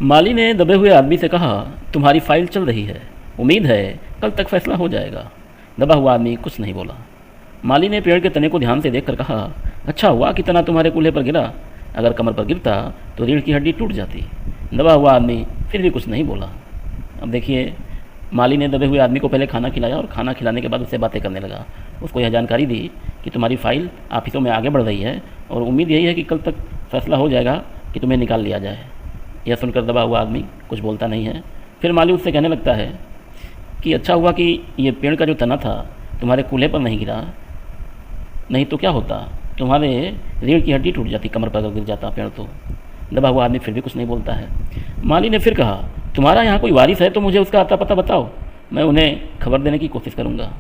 माली ने दबे हुए आदमी से कहा, तुम्हारी फाइल चल रही है, उम्मीद है कल तक फैसला हो जाएगा। दबा हुआ आदमी कुछ नहीं बोला। माली ने पेड़ के तने को ध्यान से देखकर कहा, अच्छा हुआ कि तना तुम्हारे कूल्हे पर गिरा, अगर कमर पर गिरता तो रीढ़ की हड्डी टूट जाती। दबा हुआ आदमी फिर भी कुछ नहीं बोला। अब देखिए, माली ने दबे हुए आदमी को पहले खाना खिलाया और खाना खिलाने के बाद उससे बातें करने लगा। उसको यह जानकारी दी कि तुम्हारी फ़ाइल ऑफिसों में आगे बढ़ रही है और उम्मीद यही है कि कल तक फैसला हो जाएगा कि तुम्हें निकाल लिया जाए। यह सुनकर दबा हुआ आदमी कुछ बोलता नहीं है। फिर माली उससे कहने लगता है कि अच्छा हुआ कि ये पेड़ का जो तना था तुम्हारे कूल्हे पर नहीं गिरा, नहीं तो क्या होता, तुम्हारे रीढ़ की हड्डी टूट जाती कमर पर अगर गिर जाता पेड़ तो। दबा हुआ आदमी फिर भी कुछ नहीं बोलता है। माली ने फिर कहा, तुम्हारा यहाँ कोई वारिस है तो मुझे उसका आता पता बताओ, मैं उन्हें खबर देने की कोशिश करूँगा।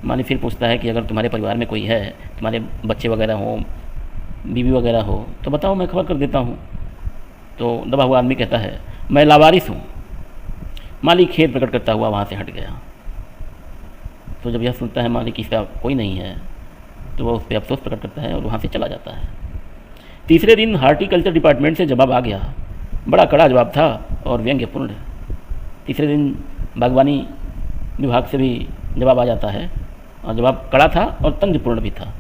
माली फिर पूछता है कि अगर तुम्हारे परिवार में कोई है, तुम्हारे बच्चे वगैरह हों, बीवी वगैरह हो, तो बताओ, मैं खबर कर देता हूँ। तो दबा हुआ आदमी कहता है, मैं लावारिस हूँ। माली खेद प्रकट करता हुआ वहाँ से हट गया। तो जब यह सुनता है माली कि इसका कोई नहीं है, तो वह उस पर अफसोस प्रकट करता है और वहाँ से चला जाता है। तीसरे दिन हार्टिकल्चर डिपार्टमेंट से जवाब आ गया। बड़ा कड़ा जवाब था और व्यंग्यपूर्ण। तीसरे दिन बागवानी विभाग से भी जवाब आ जाता है और जवाब कड़ा था और तंजपूर्ण भी था।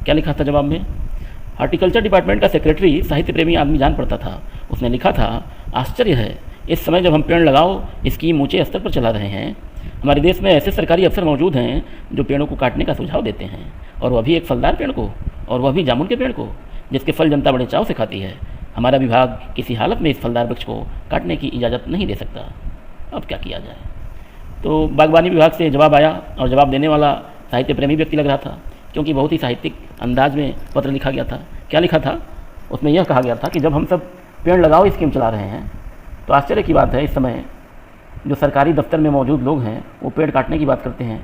क्या लिखा था जवाब में? हार्टिकल्चर डिपार्टमेंट का सेक्रेटरी साहित्य प्रेमी आदमी जान पड़ता था। उसने लिखा था, आश्चर्य है, इस समय जब हम पेड़ लगाओ स्कीम ऊंचे स्तर पर चला रहे हैं, हमारे देश में ऐसे सरकारी अफसर मौजूद हैं जो पेड़ों को काटने का सुझाव देते हैं, और वह भी एक फलदार पेड़ को, और वह भी जामुन के पेड़ को, जिसके फल जनता बड़े चाव से खाती है। हमारा विभाग किसी हालत में इस फलदार वृक्ष को काटने की इजाज़त नहीं दे सकता। अब क्या किया जाए? तो बागवानी विभाग से जवाब आया और जवाब देने वाला साहित्य प्रेमी व्यक्ति लग रहा था, क्योंकि बहुत ही साहित्यिक अंदाज में पत्र लिखा गया था। क्या लिखा था? उसमें यह कहा गया था कि जब हम सब पेड़ लगाओ स्कीम चला रहे हैं, तो आश्चर्य की बात है इस समय जो सरकारी दफ्तर में मौजूद लोग हैं वो पेड़ काटने की बात करते हैं,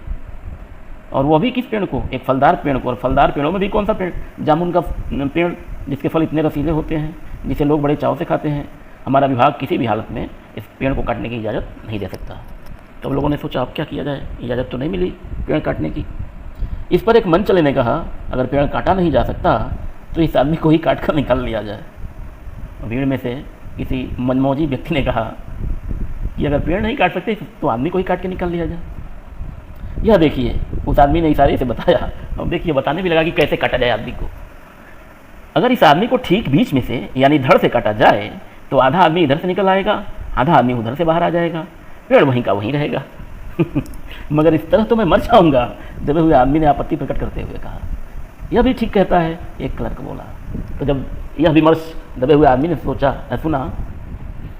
और वो भी किस पेड़ को? एक फलदार पेड़ को। और फलदार पेड़ों में भी कौन सा पेड़? जामुन का पेड़, जिसके फल इतने रसीले होते हैं, जिसे लोग बड़े चाव से खाते हैं। हमारा विभाग किसी भी हालत में इस पेड़ को काटने की इजाज़त नहीं दे सकता। तो लोगों ने सोचा अब क्या किया जाए, इजाज़त तो नहीं मिली पेड़ काटने की। इस पर एक मन चले ने कहा, अगर पेड़ काटा नहीं जा सकता तो इस आदमी को ही काट कर निकाल लिया जाए। भीड़ में से किसी मनमौजी व्यक्ति ने कहा कि अगर पेड़ नहीं काट सकते तो आदमी को ही काट के निकाल लिया जाए। यह देखिए, उस आदमी ने इशारे से बताया। अब देखिए, बताने भी लगा कि कैसे काटा जाए आदमी को। अगर इस आदमी को ठीक बीच में से यानी धड़ से काटा जाए तो आधा आदमी इधर से निकल आएगा, आधा आदमी उधर से बाहर आ जाएगा, पेड़ वहीं का वहीं रहेगा। मगर इस तरह तो मैं मर जाऊंगा, दबे हुए आदमी ने आपत्ति प्रकट करते हुए कहा। यह भी ठीक कहता है, एक क्लर्क बोला। तो जब यह विमर्श दबे हुए आदमी ने सुना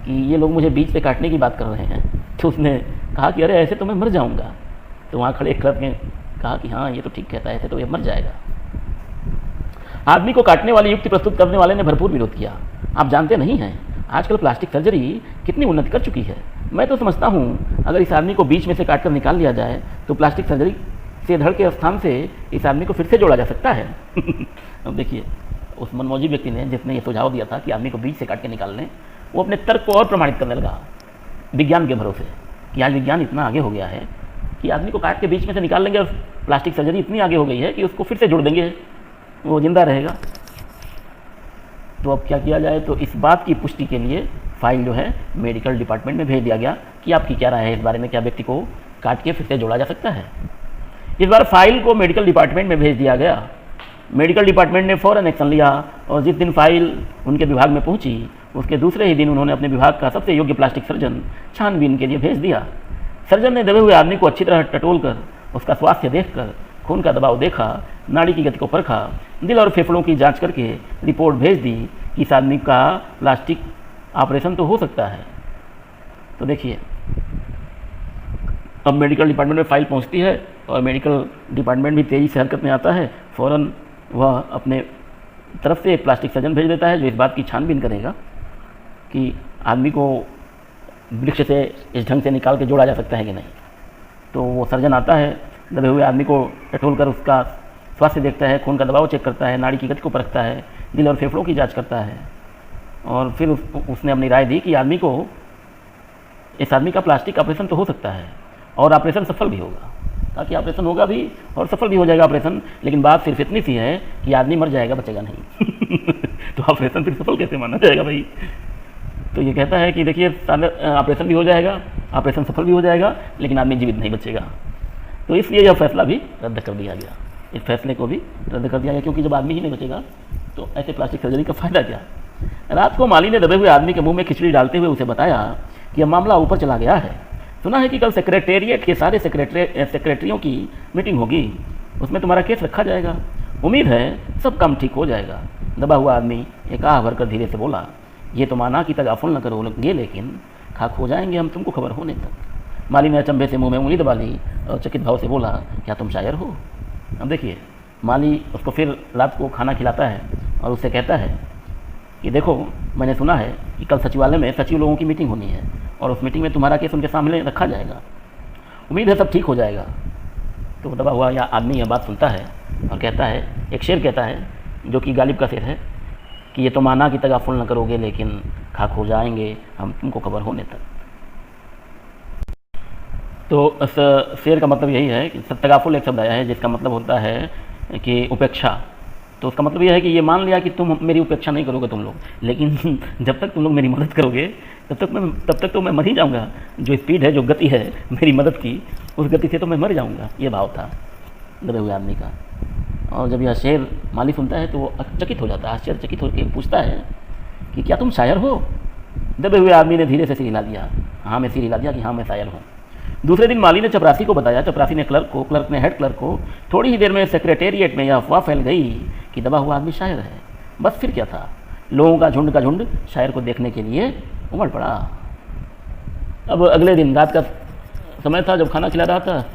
कि ये लोग मुझे बीच से काटने की बात कर रहे हैं, तो उसने कहा कि अरे ऐसे तो मैं मर जाऊंगा। तो वहाँ खड़े क्लर्क ने कहा कि हाँ, ये तो ठीक कहता है, ऐसे तो ये मर जाएगा। आदमी को काटने वाली युक्ति प्रस्तुत करने वाले ने भरपूर विरोध किया। आप जानते नहीं हैं आजकल प्लास्टिक सर्जरी कितनी उन्नति कर चुकी है। मैं तो समझता हूँ अगर इस आदमी को बीच में से काट कर निकाल लिया जाए तो प्लास्टिक सर्जरी से धड़ के स्थान से इस आदमी को फिर से जोड़ा जा सकता है। अब देखिए, उस मनमौजी व्यक्ति ने जिसने ये सुझाव दिया था कि आदमी को बीच से काट के निकाल लें, वो अपने तर्क को और प्रमाणित करने लगा विज्ञान के भरोसे कि आज विज्ञान इतना आगे हो गया है कि आदमी को काट के बीच में से निकाल लेंगे, और प्लास्टिक सर्जरी इतनी आगे हो गई है कि उसको फिर से जोड़ देंगे, वो जिंदा रहेगा। तो अब क्या किया जाए? तो इस बात की पुष्टि के लिए फाइल जो है मेडिकल डिपार्टमेंट में भेज दिया गया कि आपकी क्या राय है इस बारे में, क्या व्यक्ति को काट के फिर से जोड़ा जा सकता है। इस बार फाइल को मेडिकल डिपार्टमेंट में भेज दिया गया। मेडिकल डिपार्टमेंट ने फ़ौरन एक्शन लिया और जिस दिन फाइल उनके विभाग में पहुंची उसके दूसरे ही दिन उन्होंने अपने विभाग का सबसे योग्य प्लास्टिक सर्जन छानबीन के लिए भेज दिया। सर्जन ने दबे हुए आदमी को अच्छी तरह टटोल कर उसका स्वास्थ्य देखकर खून का दबाव देखा, नाड़ी की गति को परखा, दिल और फेफड़ों की जांच करके रिपोर्ट भेज दी कि इस आदमी का प्लास्टिक ऑपरेशन तो हो सकता है। तो देखिए, अब मेडिकल डिपार्टमेंट में फाइल पहुंचती है और मेडिकल डिपार्टमेंट भी तेज़ी से हरकत में आता है। फ़ौरन वह अपने तरफ से एक प्लास्टिक सर्जन भेज देता है जो इस बात की छानबीन करेगा कि आदमी को वृक्ष से इस ढंग से निकाल के जोड़ा जा सकता है कि नहीं। तो वो सर्जन आता है, दबे हुए आदमी को टटोल कर उसका स्वास्थ्य देखता है, खून का दबाव चेक करता है, नाड़ी की गति को परखता है, दिल और फेफड़ों की जांच करता है, और फिर उसने अपनी राय दी कि इस आदमी का प्लास्टिक ऑपरेशन तो हो सकता है और ऑपरेशन सफल भी होगा। ताकि ऑपरेशन होगा भी और सफल भी हो जाएगा ऑपरेशन, लेकिन बात सिर्फ इतनी सी है कि आदमी मर जाएगा, बचेगा नहीं। तो ऑपरेशन फिर सफल कैसे माना जाएगा भाई? तो ये कहता है कि देखिए ऑपरेशन भी हो जाएगा, ऑपरेशन सफल भी हो जाएगा, लेकिन आदमी जीवित नहीं बचेगा। तो इसलिए यह फैसला भी रद्द कर दिया गया, इस फैसले को भी रद्द कर दिया गया, क्योंकि जब आदमी ही नहीं बचेगा तो ऐसे प्लास्टिक सर्जरी का फ़ायदा क्या। रात को माली ने दबे हुए आदमी के मुंह में खिचड़ी डालते हुए उसे बताया कि यह मामला ऊपर चला गया है। सुना है कि कल सेक्रेटेरिएट के सारे सेक्रेटरियों की मीटिंग होगी, उसमें तुम्हारा केस रखा जाएगा। उम्मीद है सब काम ठीक हो जाएगा। दबा हुआ आदमी एक आह भरकर धीरे से बोला, ये तो माना कि तगाफुल न करोगे, लेकिन खाक हो जाएंगे हम तुमको खबर होने तक। माली ने अचंभे से मुंह में उंगली दबा ली और चकित भाव से बोला, क्या तुम शायर हो। अब देखिए, माली उसको फिर रात को खाना खिलाता है और उससे कहता है कि देखो, मैंने सुना है कि कल सचिवालय में सचिव लोगों की मीटिंग होनी है और उस मीटिंग में तुम्हारा केस उनके सामने रखा जाएगा। उम्मीद है सब ठीक हो जाएगा। तो दबा हुआ यह आदमी यह बात सुनता है और कहता है, एक शेर कहता है जो कि गालिब का शेर है कि ये तो माना कि तगाफुल न करोगे, लेकिन खाक हो जाएंगे हम तुमको खबर होने तक। तो इस शेर का मतलब यही है कि तगाफुल एक शब्द आया है जिसका मतलब होता है कि उपेक्षा। तो उसका मतलब यह है कि ये मान लिया कि तुम मेरी उपेक्षा नहीं करोगे तुम लोग, लेकिन जब तक तुम लोग मेरी मदद करोगे तब तक तो मैं मर ही जाऊँगा। जो स्पीड है, जो गति है मेरी मदद की, उस गति से तो मैं मर जाऊँगा। ये भाव था दबे हुए आदमी का। और जब यह शेर माली सुनता है तो वो चकित हो जाता है, आश्चर्यचकित होकर पूछता है कि क्या तुम शायर हो। दबे हुए आदमी ने धीरे से सिर हिला दिया, हाँ मैं सिर हिला दिया कि हाँ मैं शायर हूँ। दूसरे दिन माली ने चपरासी को बताया, चपरासी ने क्लर्क ने हेड क्लर्क को। थोड़ी ही देर में सेक्रेटेरिएट में यह अफवाह फैल गई कि दबा हुआ आदमी शायर है। बस फिर क्या था, लोगों का झुंड शायर को देखने के लिए उमड़ पड़ा। अब अगले दिन रात का समय था जब खाना खिला रहा था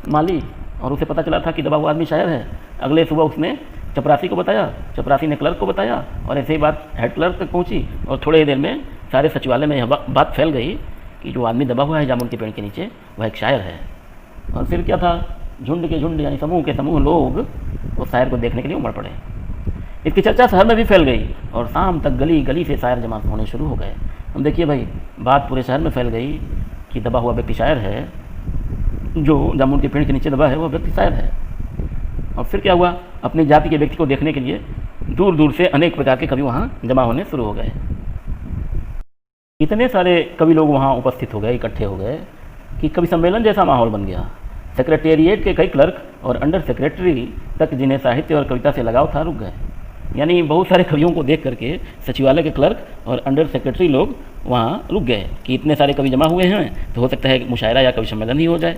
माली, और उसे पता चला था कि दबा हुआ आदमी शायर है। अगले सुबह उसने चपरासी को बताया, चपरासी ने क्लर्क को बताया, और ऐसे ही बात हेड क्लर्क तक पहुंची। और थोड़े ही देर में सारे सचिवालय में यह बात फैल गई कि जो आदमी दबा हुआ है जामुन के पेड़ के नीचे, वह एक शायर है। और फिर क्या था, झुंड के झुंड यानी समूह के समूह लोग उस शायर को देखने के लिए उमड़ पड़े। इसकी चर्चा शहर में भी फैल गई और शाम तक गली गली से शायर जमा होने शुरू हो गए। हम देखिए भाई, बात पूरे शहर में फैल गई कि दबा हुआ व्यक्ति शायर है, जो जामुन के पेड़ के नीचे दबा है वह व्यक्ति शायर है। और फिर क्या हुआ, अपनी जाति के व्यक्ति को देखने के लिए दूर दूर से अनेक प्रकार के कवि वहाँ जमा होने शुरू हो गए। इतने सारे कवि लोग वहाँ उपस्थित हो गए, इकट्ठे हो गए कि कवि सम्मेलन जैसा माहौल बन गया। सेक्रेटेरिएट के कई क्लर्क और अंडर सेक्रेटरी तक जिन्हें साहित्य और कविता से लगाव था रुक गए। यानी बहुत सारे कवियों को देख करके सचिवालय के क्लर्क और अंडर सेक्रेटरी लोग वहाँ रुक गए कि इतने सारे कवि जमा हुए हैं तो हो सकता है मुशायरा या कवि सम्मेलन ही हो जाए।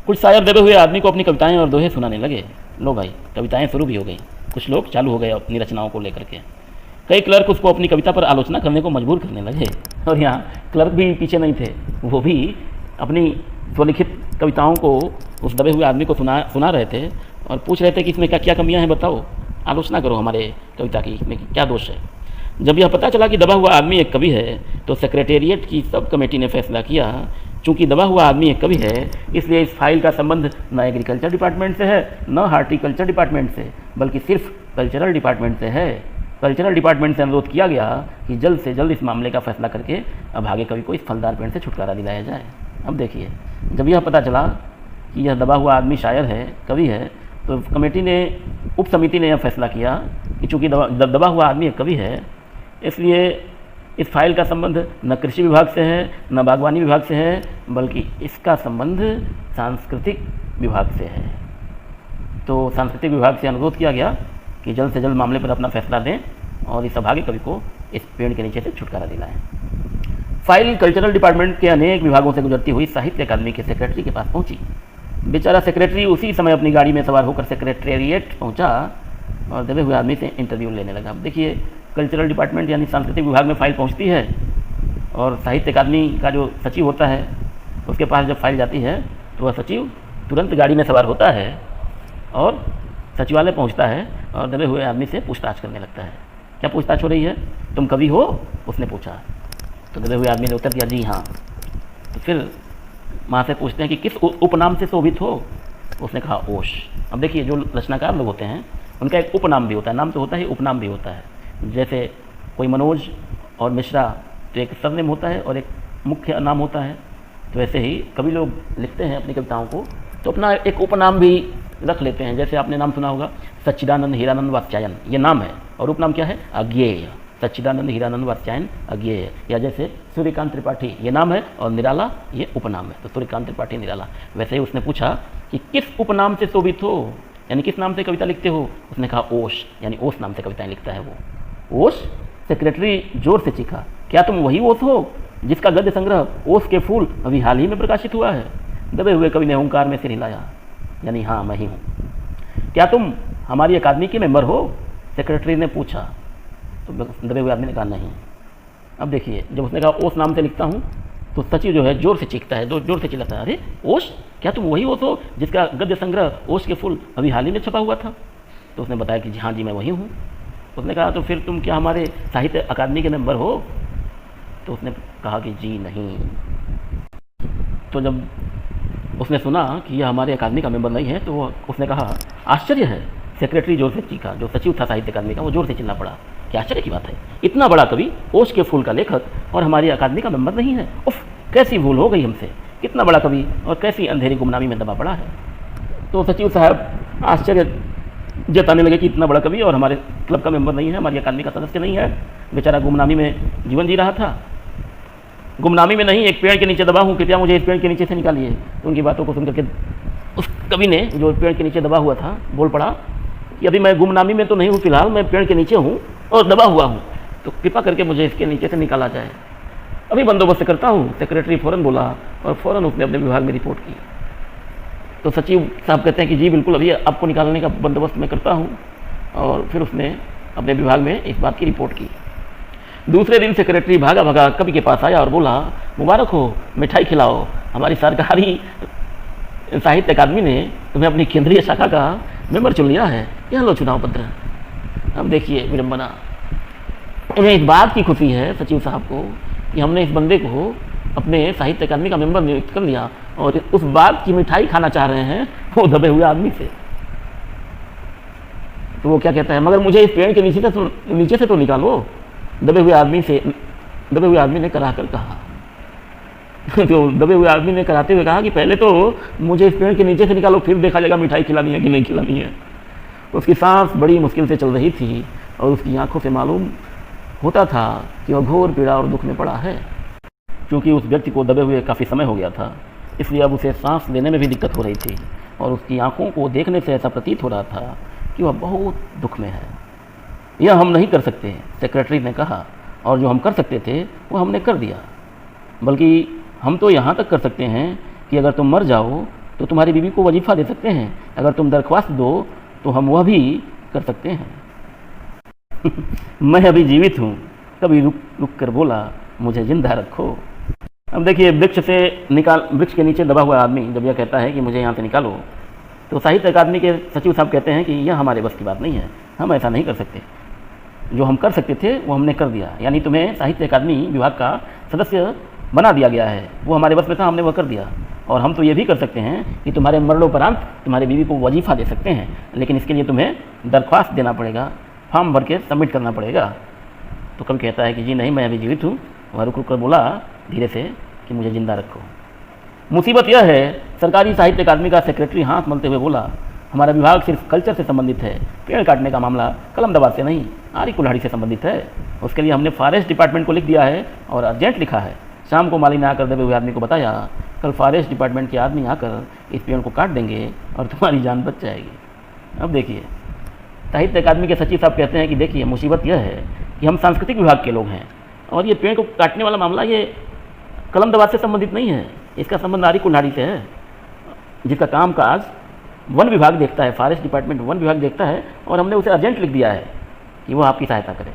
कुछ शायर दबे हुए आदमी को अपनी कविताएं और दोहे सुनाने लगे। लो भाई, कविताएं शुरू भी हो गई, कुछ लोग चालू हो गए अपनी रचनाओं को लेकर के। कई क्लर्क उसको अपनी कविता पर आलोचना करने को मजबूर करने लगे। और यहाँ क्लर्क भी पीछे नहीं थे, वो भी अपनी स्वलिखित कविताओं को उस दबे हुए आदमी को सुना रहे थे और पूछ रहे थे कि इसमें क्या क्या कमियां हैं, बताओ, आलोचना करो हमारे कविता की, इसमें क्या दोष है। जब यह पता चला कि दबा हुआ आदमी एक कवि है तो सेक्रेटेरिएट की सब कमेटी ने फैसला किया, चूँकि दबा हुआ आदमी एक कवि है इसलिए इस फाइल का संबंध न एग्रीकल्चर डिपार्टमेंट से है न हार्टिकल्चर डिपार्टमेंट से, बल्कि सिर्फ कल्चरल डिपार्टमेंट से है। कल्चरल डिपार्टमेंट से अनुरोध किया गया कि जल्द से जल्द इस मामले का फैसला करके अब आगे कवि को इस फलदार पेड़ से छुटकारा दिलाया जाए। अब देखिए, जब यह पता चला कि यह दबा हुआ आदमी शायर है, कवि है, तो कमेटी ने, उप समिति ने यह फैसला किया कि चूँकि दबा हुआ आदमी एक कवि है इसलिए इस फाइल का संबंध न कृषि विभाग से है न बागवानी विभाग से है, बल्कि इसका संबंध सांस्कृतिक विभाग से है। तो सांस्कृतिक विभाग से अनुरोध किया गया कि जल्द से जल्द मामले पर अपना फैसला दें और इस अभागे कवि को इस पेड़ के नीचे से छुटकारा दिलाएं। फाइल कल्चरल डिपार्टमेंट के अनेक विभागों से गुजरती हुई साहित्य अकादमी के सेक्रेटरी के पास पहुंची। बेचारा सेक्रेटरी उसी समय अपनी गाड़ी में सवार होकर सेक्रेटेरिएट पहुंचा और दबे हुए आदमी से इंटरव्यू लेने लगा। अब देखिए, कल्चरल डिपार्टमेंट यानी सांस्कृतिक विभाग में फ़ाइल पहुंचती है और साहित्य अकादमी का जो सचिव होता है उसके पास जब फाइल जाती है तो वह सचिव तुरंत गाड़ी में सवार होता है और सचिवालय पहुंचता है और दबे हुए आदमी से पूछताछ करने लगता है। क्या पूछताछ हो रही है, तुम कवि हो, उसने पूछा। तो दबे हुए आदमी ने उत्तर दिया, जी हाँ। तो फिर वहाँ से पूछते हैं कि किस उपनाम से शोभित हो, उसने कहा ओश। अब देखिए, जो रचनाकार लोग होते हैं उनका एक उपनाम भी होता है, नाम तो होता है, उपनाम भी होता है। जैसे कोई मनोज और मिश्रा तो एक सरनेम होता है और एक मुख्य नाम होता है, तो ऐसे ही कवि लोग लिखते हैं अपनी कविताओं को तो अपना एक उपनाम भी रख लेते हैं। जैसे आपने नाम सुना होगा सच्चिदानंद हीरानंद वात्स्यायन, ये नाम है, और उपनाम क्या है, अज्ञेय। सच्चिदानंद हीरानंद वात्स्यायन अज्ञेय, या जैसे सूर्यकांत त्रिपाठी ये नाम है और निराला ये उपनाम है, तो सूर्यकांत त्रिपाठी निराला। वैसे ही उसने पूछा कि किस उपनाम से शोभित हो, यानी किस नाम से कविता लिखते हो। उसने कहा ओश, यानी ओश नाम से कविताएं लिखता है वो। ओश? सेक्रेटरी जोर से चीखा, क्या तुम वही ओश हो जिसका गद्य संग्रह ओश के फूल अभी हाल ही में प्रकाशित हुआ है। दबे हुए कवि ने ओंकार में सिर हिलाया, यानी हाँ मैं ही हूँ। क्या तुम हमारी अकादमी के मेंबर हो, सेक्रेटरी ने पूछा। तो दबे हुए आदमी ने कहा नहीं। अब देखिए, जब उसने कहा ओश नाम से लिखता हूँ तो सचिव जो है जोर से चीखता है, जोर से चिल्लाता है, अरे ओश, क्या तुम वही ओश हो जिसका गद्य संग्रह ओश के फूल अभी हाल ही में छपा हुआ था। तो उसने बताया कि हाँ जी मैं वही हूँ। उसने कहा तो फिर तुम क्या हमारे साहित्य अकादमी के मेंबर हो। तो उसने कहा कि जी नहीं। तो जब उसने सुना कि यह हमारे अकादमी का मेंबर नहीं है तो उसने कहा आश्चर्य है। सेक्रेटरी जोर से चीखा, जो सचिव था साहित्य अकादमी का वो जोर से चिल्ला पड़ा, क्या आश्चर्य की बात है, इतना बड़ा कवि, ओश के फूल का लेखक और हमारी अकादमी का मेंबर नहीं है। उफ, कैसी भूल हो गई हमसे, कितना बड़ा कवि और कैसी अंधेरी गुमनामी में दबा पड़ा है। तो सचिव साहब आश्चर्य जताने लगे कि इतना बड़ा कवि और हमारे क्लब का मेंबर नहीं है, हमारी अकादमी का सदस्य नहीं है, बेचारा गुमनामी में जीवन जी रहा था। गुमनामी में नहीं, एक पेड़ के नीचे दबा हूँ, कृपया मुझे इस पेड़ के नीचे से निकालिए। तो उनकी बातों को सुनकर के उस कवि ने, जो पेड़ के नीचे दबा हुआ था, बोल पड़ा कि अभी मैं गुमनामी में तो नहीं हूँ, फिलहाल मैं पेड़ के नीचे हूँ और दबा हुआ हूँ, तो कृपा करके मुझे इसके नीचे से निकाला जाए, अभी बंदोबस्त करता हूँ। सेक्रेटरी फ़ौरन बोला और फ़ौरन उसने अपने विभाग में रिपोर्ट की। तो सचिव साहब कहते हैं कि जी बिल्कुल, अभी आपको निकालने का बंदोबस्त मैं करता हूँ। और फिर उसने अपने विभाग में इस बात की रिपोर्ट की। दूसरे दिन सेक्रेटरी भागा भागा कवि के पास आया और बोला, मुबारक हो, मिठाई खिलाओ, हमारी सरकारी साहित्य अकादमी ने तुम्हें अपनी केंद्रीय शाखा का मेंबर चुन लिया है, यह लो चुनाव पत्र। अब देखिए विडम्बना, उन्हें इस बात की खुशी है सचिव साहब को कि हमने इस बंदे को अपने साहित्य अकादमी का मेंबर नियुक्त कर लिया, और उस बात की मिठाई खाना चाह रहे हैं वो दबे हुए आदमी से। तो वो क्या कहता है, मगर मुझे इस पेड़ के नीचे से तो निकालो, दबे हुए आदमी ने करा कर कहा। तो दबे हुए आदमी ने कराते हुए कहा कि पहले तो मुझे इस पेड़ के नीचे से निकालो, फिर देखा जाएगा मिठाई खिलानी है कि नहीं खिलानी है। उसकी सांस बड़ी मुश्किल से चल रही थी और उसकी आंखों से मालूम होता था कि वह घोर पीड़ा और दुख में पड़ा है। क्योंकि उस व्यक्ति को दबे हुए काफ़ी समय हो गया था, इसलिए अब उसे सांस लेने में भी दिक्कत हो रही थी और उसकी आंखों को देखने से ऐसा प्रतीत हो रहा था कि वह बहुत दुख में है। यह हम नहीं कर सकते, सेक्रेटरी ने कहा, और जो हम कर सकते थे वो हमने कर दिया। बल्कि हम तो यहाँ तक कर सकते हैं कि अगर तुम मर जाओ तो तुम्हारी बीवी को वजीफ़ा दे सकते हैं, अगर तुम दरख्वास्त दो तो हम वह भी कर सकते हैं। मैं अभी जीवित हूँ, कभी रुक कर बोला, मुझे जिंदा रखो। अब देखिए, वृक्ष के नीचे दबा हुआ आदमी जब यह कहता है कि मुझे यहाँ से निकालो, तो साहित्य अकादमी के सचिव साहब कहते हैं कि यह हमारे बस की बात नहीं है, हम ऐसा नहीं कर सकते। जो हम कर सकते थे वो हमने कर दिया, यानी तुम्हें साहित्य अकादमी विभाग का सदस्य बना दिया गया है, वो हमारे बस में था, हमने वह कर दिया। और हम तो ये भी कर सकते हैं कि तुम्हारे मरणोपरांत तुम्हारी बीवी को वजीफ़ा दे सकते हैं, लेकिन इसके लिए तुम्हें दरख्वास्त देना पड़ेगा, फॉर्म भर के सबमिट करना पड़ेगा। तो कवि कहता है कि जी नहीं, मैं अभी जीवित हूँ। वह रुक कर बोला धीरे से कि मुझे ज़िंदा रखो। मुसीबत यह है, सरकारी साहित्य अकादमी का सेक्रेटरी हाथ मलते हुए बोला, हमारा विभाग सिर्फ कल्चर से संबंधित है, पेड़ काटने का मामला कलम दबाव से नहीं, आरी कुल्हाड़ी से संबंधित है। उसके लिए हमने फॉरेस्ट डिपार्टमेंट को लिख दिया है और अर्जेंट लिखा है। शाम को माली ने आकर दबे हुए आदमी को बताया, कल फॉरेस्ट डिपार्टमेंट के आदमी आकर इस पेड़ को काट देंगे और तुम्हारी जान बच जाएगी। अब देखिए, साहित्य अकादमी के सचिव साहब कहते हैं कि देखिए, मुसीबत यह है कि हम सांस्कृतिक विभाग के लोग हैं और ये पेड़ को काटने वाला मामला ये कलम दबाव से संबंधित नहीं है, इसका संबंध आरी कुल्हाड़ी से है, जिसका काम काज वन विभाग देखता है, फॉरेस्ट डिपार्टमेंट वन विभाग देखता है, और हमने उसे अर्जेंट लिख दिया है कि वो आपकी सहायता करे।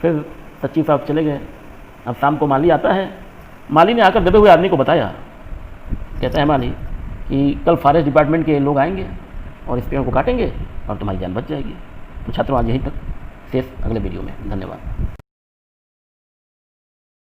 फिर सचिव साहब चले गए। अब शाम को माली आता है। माली ने आकर दबे हुए आदमी को बताया, कहता है माली कि कल फॉरेस्ट डिपार्टमेंट के लोग आएंगे और इस पेड़ को काटेंगे और तुम्हारी जान बच जाएगी। तो छात्रों, आज यहीं तक, शेष अगले वीडियो में। धन्यवाद।